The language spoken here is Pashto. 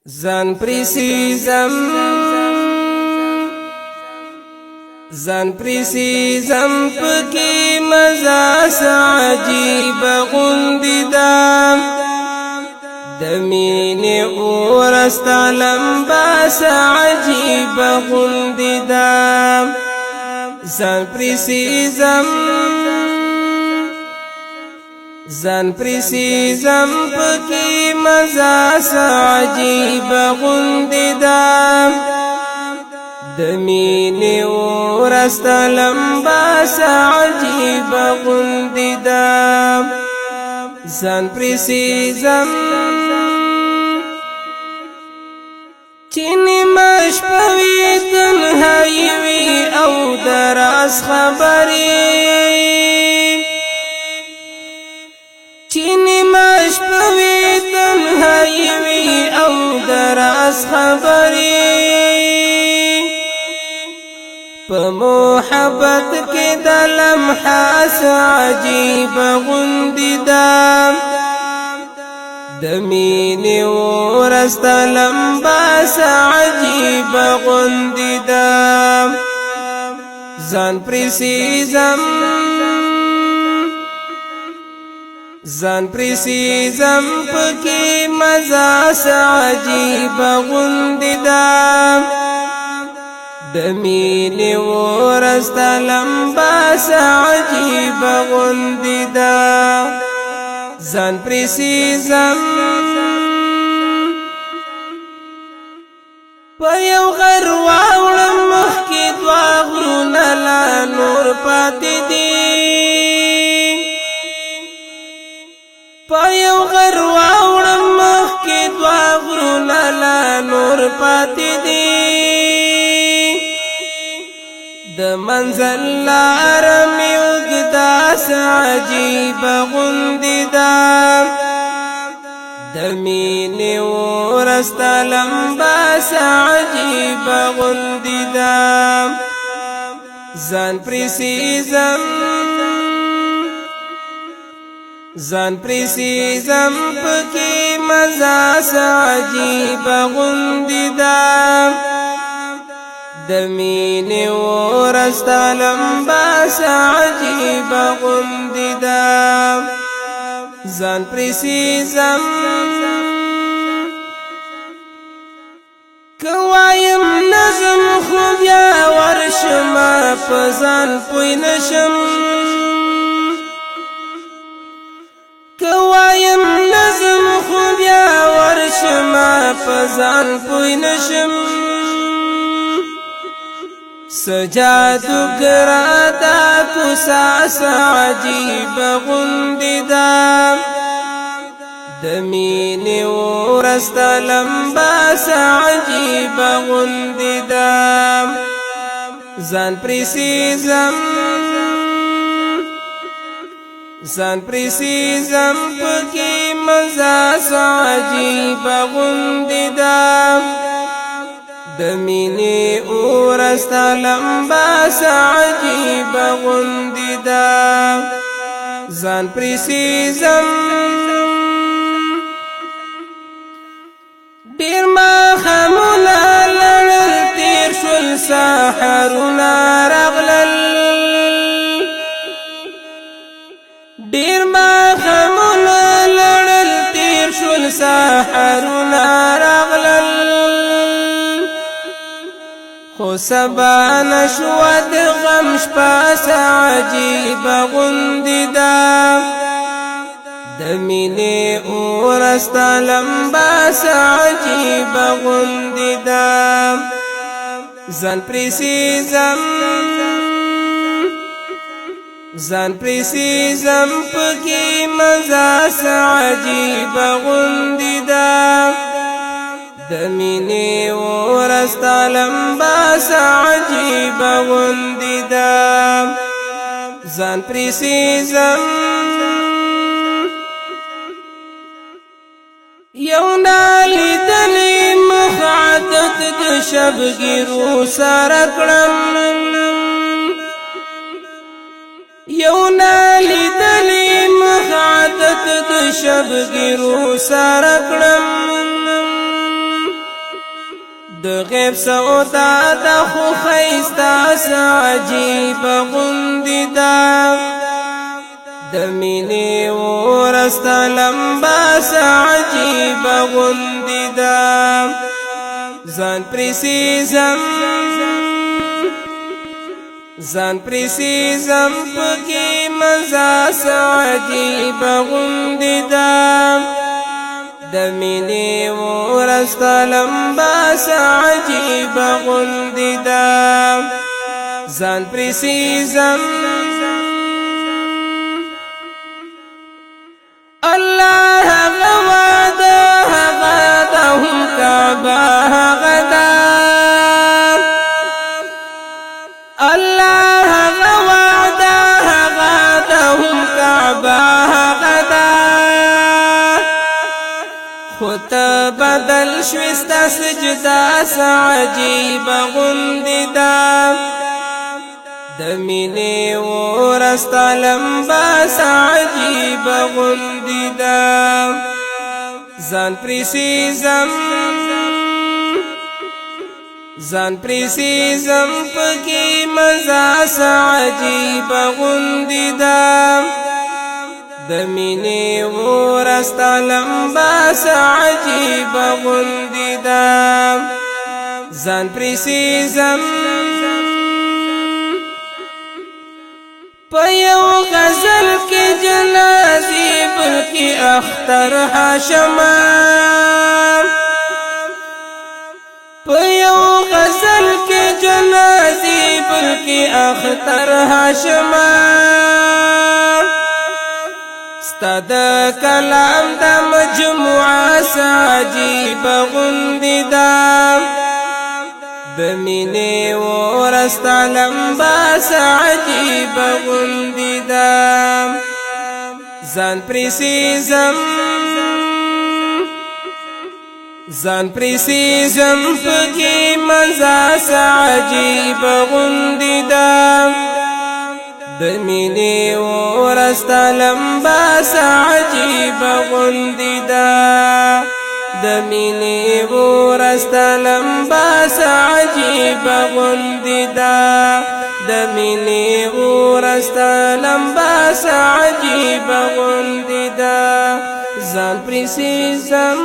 زان پریسیزم پکی مزاس عجیب غندی دام دمین اورستا لمباس عجیب غندی دام زان پریسیزم پکی مزاس عجیب غندی دام دمین ورستا لمباس عجیب غندی دام زان پریسیزم چینی مش پوی تنهایی وی او دراز خبری چینی مش پوی تنهایی وی او دراز خبری په محبت کې د لمحاس عجیب غندی دام د مینې ورستا لمباس عجیب غندی دام ځان پریسیزم پکې مزاس عجیب غندی دام دمین ورستا لمباس عجیب غندی دا زان پریسیزم پیو غر واوڑم مخی دوا غرونا لا نور پاتی دی پیو غر واوڑم مخی دوا غرونا لا نور پاتی دی د منزل لارمی اگداس عجیب غندی دام دمین ورستا لمباس عجیب غندی دام زان پریسیزم پکی مزاس عجیب غندی دام دمین ورستا لمباس عجیب غندی دام زان پریسیزم کوایم نظم خو بیا ورشما پزان پوی نشم کوایم نظم خو بیا ورشما پزان پوی نشم سجادو گرادا کساس عجیب غندی دام دمین ورستا لمباس عجیب غندی دام زان پریسیزم پکی مزاس عجیب غندی دام دمینی اورستا لمباس عجیب غندی دام زان پریسیزم دیر ما خمونا لرل تیر شل ساحرونا رغلل دیر ما خمونا لرل تیر شل ساحرونا رغلل خو سبا نشود غم شپاس عجیب غندی دام دمین اورستا لمباس عجیب غندی دام زان پریسیزم پکی مزاس عجیب غندی دام دمین ورستا لمباس عجیب غندی دام زان پریسیزم یونا لیدلی مخعدت د شبگیرو سارکڑم یونا لیدلی مخعدت د شبگیرو سارکڑم د غیب سودا د خو خیستا عجیب غوندی دا د مینې ورستا لمبا عجیب غوندی دا ځان پریسیزم پکی مزا عجیب غوندی دا د مینې ورستا لمبا عجیب غوندی دا ځان پریسیزم الله غواده غداهم کعبه غدا الله غواده غداهم کعبه غدا خود بدل شوستا سجدا عجیب غوندی دا د مینې ورستا لمبا عجیب غوندی دا ځان پریسیزم پکی مزا عجیب غوندی دا د مینې ورستا لمبا عجیب غوندی دا ځان پریسیزم پیو غزل کی جنازی بلکی اختر حاشما پیو غزل کی جنازی بلکی اختر حاشما ستاد کلام دا مجموعه عجیب غوندی دا د مینې ورستا لمبا عجیب غوندی دا ځان پریسیزم پکی مزا عجیب غوندی دا د مینې ورستا لمبا عجیب غوندی دا د مینې ورستا لمبا عجیب غوندی دا د مینې ورستا لمبا عجیب غوندی دا ځان پریسیزم